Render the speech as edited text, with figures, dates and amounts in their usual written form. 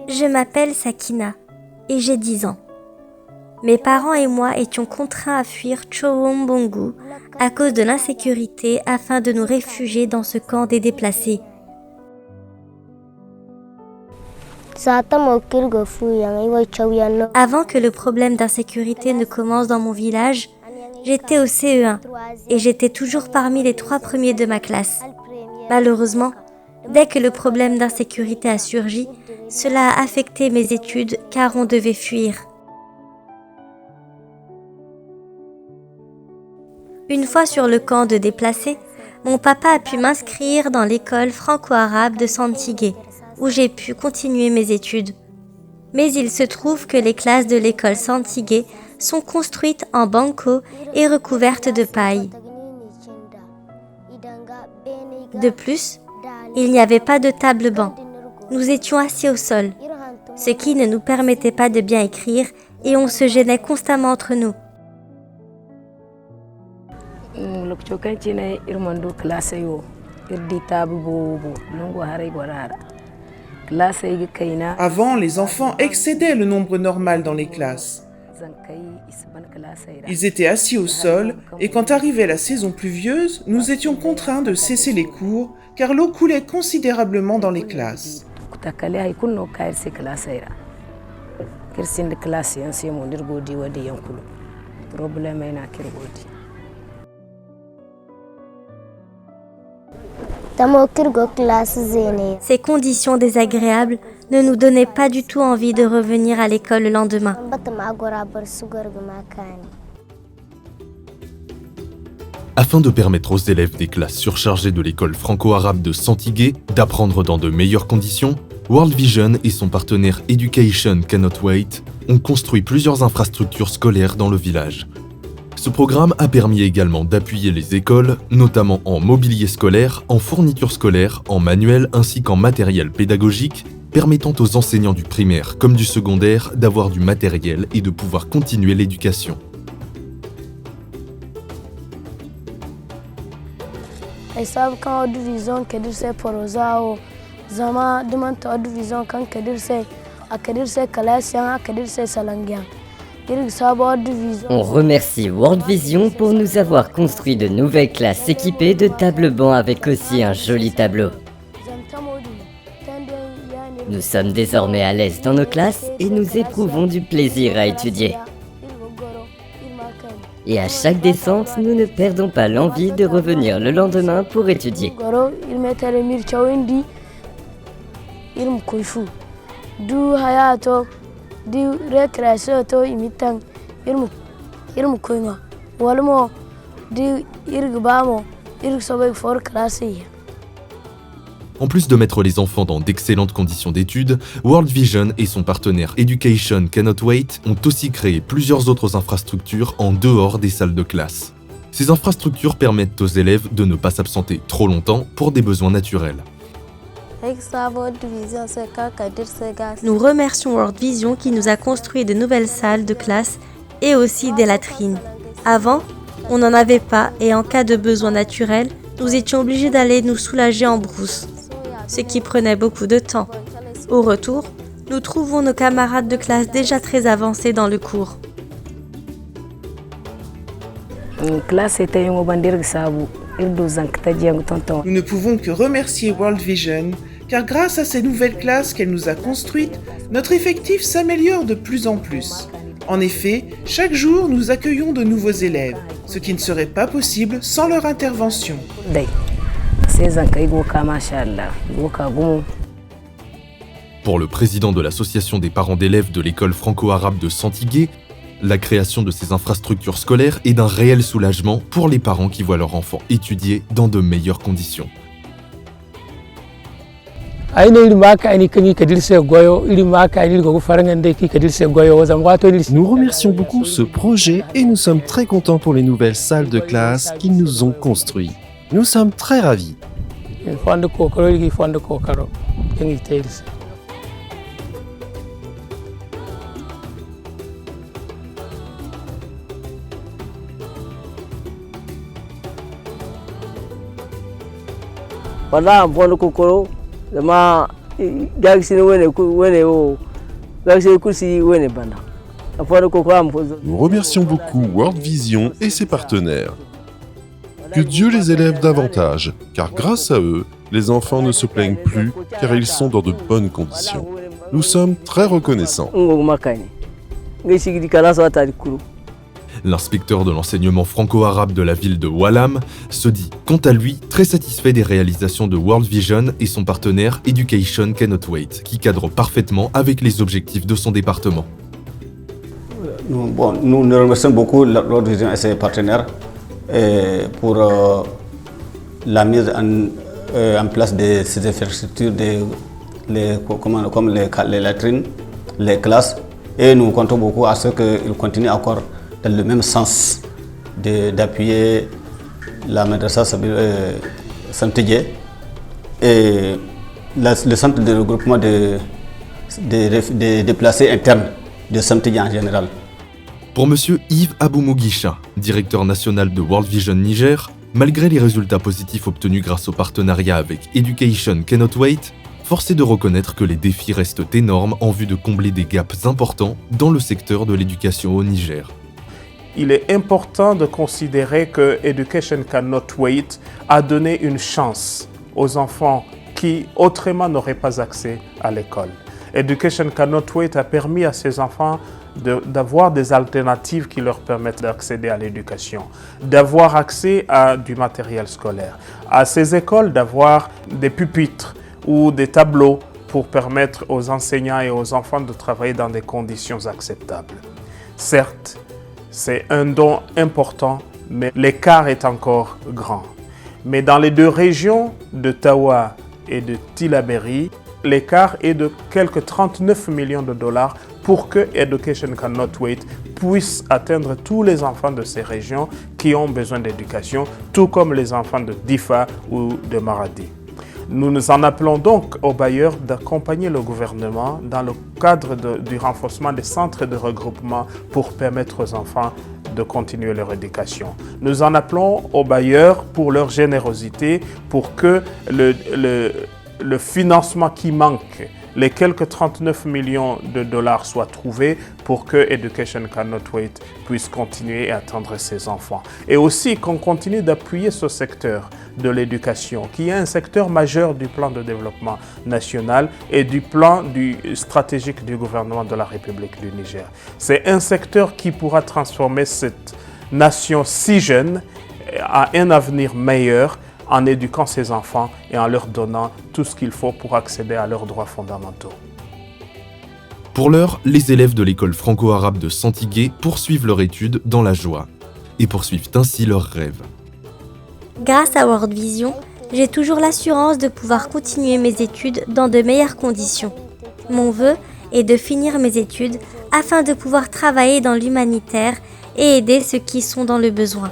Je m'appelle Sakina et j'ai 10 ans. Mes parents et moi étions contraints à fuir Chowongbongu à cause de l'insécurité afin de nous réfugier dans ce camp des déplacés. Avant que le problème d'insécurité ne commence dans mon village, j'étais au CE1 et j'étais toujours parmi les 3 premiers de ma classe. Malheureusement, dès que le problème d'insécurité a surgi, cela a affecté mes études car on devait fuir. Une fois sur le camp de déplacés, mon papa a pu m'inscrire dans l'école franco-arabe de Santigué, où j'ai pu continuer mes études. Mais il se trouve que les classes de l'école Santigué sont construites en banco et recouvertes de paille. De plus, il n'y avait pas de table-banc. Nous étions assis au sol, ce qui ne nous permettait pas de bien écrire et on se gênait constamment entre nous. Avant, les enfants excédaient le nombre normal dans les classes. Ils étaient assis au sol et quand arrivait la saison pluvieuse, nous étions contraints de cesser les cours car l'eau coulait considérablement dans les classes. Ces conditions désagréables ne nous donnaient pas du tout envie de revenir à l'école le lendemain. Afin de permettre aux élèves des classes surchargées de l'école franco-arabe de Santigué d'apprendre dans de meilleures conditions, World Vision et son partenaire Education Cannot Wait ont construit plusieurs infrastructures scolaires dans le village. Ce programme a permis également d'appuyer les écoles, notamment en mobilier scolaire, en fourniture scolaire, en manuel ainsi qu'en matériel pédagogique, permettant aux enseignants du primaire comme du secondaire d'avoir du matériel et de pouvoir continuer l'éducation. On remercie World Vision pour nous avoir construit de nouvelles classes équipées de tables-bancs avec aussi un joli tableau. Nous sommes désormais à l'aise dans nos classes et nous éprouvons du plaisir à étudier. Et à chaque descente, nous ne perdons pas l'envie de revenir le lendemain pour étudier. En plus de mettre les enfants dans d'excellentes conditions d'études, World Vision et son partenaire Education Cannot Wait ont aussi créé plusieurs autres infrastructures en dehors des salles de classe. Ces infrastructures permettent aux élèves de ne pas s'absenter trop longtemps pour des besoins naturels. Nous remercions World Vision qui nous a construit de nouvelles salles de classe et aussi des latrines. Avant, on n'en avait pas et en cas de besoin naturel, nous étions obligés d'aller nous soulager en brousse, ce qui prenait beaucoup de temps. Au retour, nous trouvons nos camarades de classe déjà très avancés dans le cours. Nous ne pouvons que remercier World Vision, car grâce à ces nouvelles classes qu'elle nous a construites, notre effectif s'améliore de plus en plus. En effet, chaque jour, nous accueillons de nouveaux élèves, ce qui ne serait pas possible sans leur intervention. Pour le président de l'association des parents d'élèves de l'école franco-arabe de Santigué, la création de ces infrastructures scolaires est d'un réel soulagement pour les parents qui voient leur enfant étudier dans de meilleures conditions. Nous remercions beaucoup ce projet et nous sommes très contents pour les nouvelles salles de classe qu'ils nous ont construites. Nous sommes très ravis. Nous remercions beaucoup World Vision et ses partenaires. Que Dieu les élève davantage, car grâce à eux, les enfants ne se plaignent plus car ils sont dans de bonnes conditions. Nous sommes très reconnaissants. L'inspecteur de l'enseignement franco-arabe de la ville de Wallam se dit, quant à lui, très satisfait des réalisations de World Vision et son partenaire Education Cannot Wait, qui cadre parfaitement avec les objectifs de son département. Nous remercions beaucoup World Vision et ses partenaires pour la mise en place de ces infrastructures comme les latrines, les classes, et nous comptons beaucoup à ce qu'ils continuent encore dans le même sens d'appuyer la madrasa Santigé et le centre de regroupement des déplacés internes de Santigé en général. Pour M. Yves Aboumouguicha, directeur national de World Vision Niger, malgré les résultats positifs obtenus grâce au partenariat avec Education Cannot Wait, force est de reconnaître que les défis restent énormes en vue de combler des gaps importants dans le secteur de l'éducation au Niger. Il est important de considérer que Education Cannot Wait a donné une chance aux enfants qui autrement n'auraient pas accès à l'école. Education Cannot Wait a permis à ces enfants d'avoir des alternatives qui leur permettent d'accéder à l'éducation, d'avoir accès à du matériel scolaire, à ces écoles d'avoir des pupitres ou des tableaux pour permettre aux enseignants et aux enfants de travailler dans des conditions acceptables. Certes, c'est un don important, mais l'écart est encore grand. Mais dans les deux régions de Tawa et de Tillabéri, l'écart est de quelques 39 millions de dollars pour que Education Cannot Wait puisse atteindre tous les enfants de ces régions qui ont besoin d'éducation, tout comme les enfants de Difa ou de Maradi. Nous nous en appelons donc aux bailleurs d'accompagner le gouvernement dans le cadre du renforcement des centres de regroupement pour permettre aux enfants de continuer leur éducation. Nous en appelons aux bailleurs pour leur générosité, pour que le financement qui manque, les quelques 39 millions de dollars soient trouvés pour que Education Cannot Wait puisse continuer et attendre ses enfants. Et aussi qu'on continue d'appuyer ce secteur de l'éducation, qui est un secteur majeur du plan de développement national et du plan stratégique du gouvernement de la République du Niger. C'est un secteur qui pourra transformer cette nation si jeune à un avenir meilleur en éduquant ses enfants et en leur donnant tout ce qu'il faut pour accéder à leurs droits fondamentaux. Pour l'heure, les élèves de l'école franco-arabe de Santigué poursuivent leur étude dans la joie et poursuivent ainsi leurs rêves. Grâce à World Vision, j'ai toujours l'assurance de pouvoir continuer mes études dans de meilleures conditions. Mon vœu est de finir mes études afin de pouvoir travailler dans l'humanitaire et aider ceux qui sont dans le besoin.